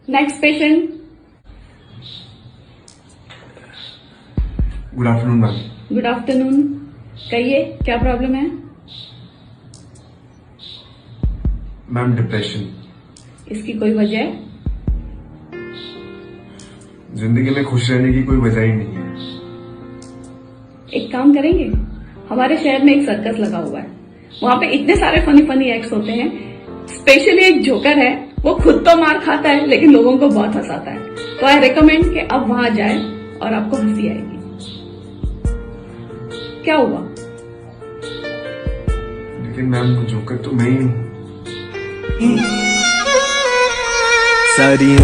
Next patient. Good afternoon ma'am. Good afternoon. कहिए क्या problem है? Ma'am depression. इसकी कोई वजह है? जिंदगी में खुश रहने की कोई वजह ही नहीं है। एक काम करेंगे, हमारे शहर में एक सर्कस लगा हुआ है, वहां पे इतने सारे फनी फनी एक्ट्स होते हैं। स्पेशली एक जोकर है, वो खुद तो मार खाता है लेकिन लोगों को बहुत हंसाता है। तो आई रिकमेंड कि आप वहां जाए और आपको हंसी आएगी। क्या हुआ? लेकिन मैम वो जोकर तो मैं ही हूँ। सारी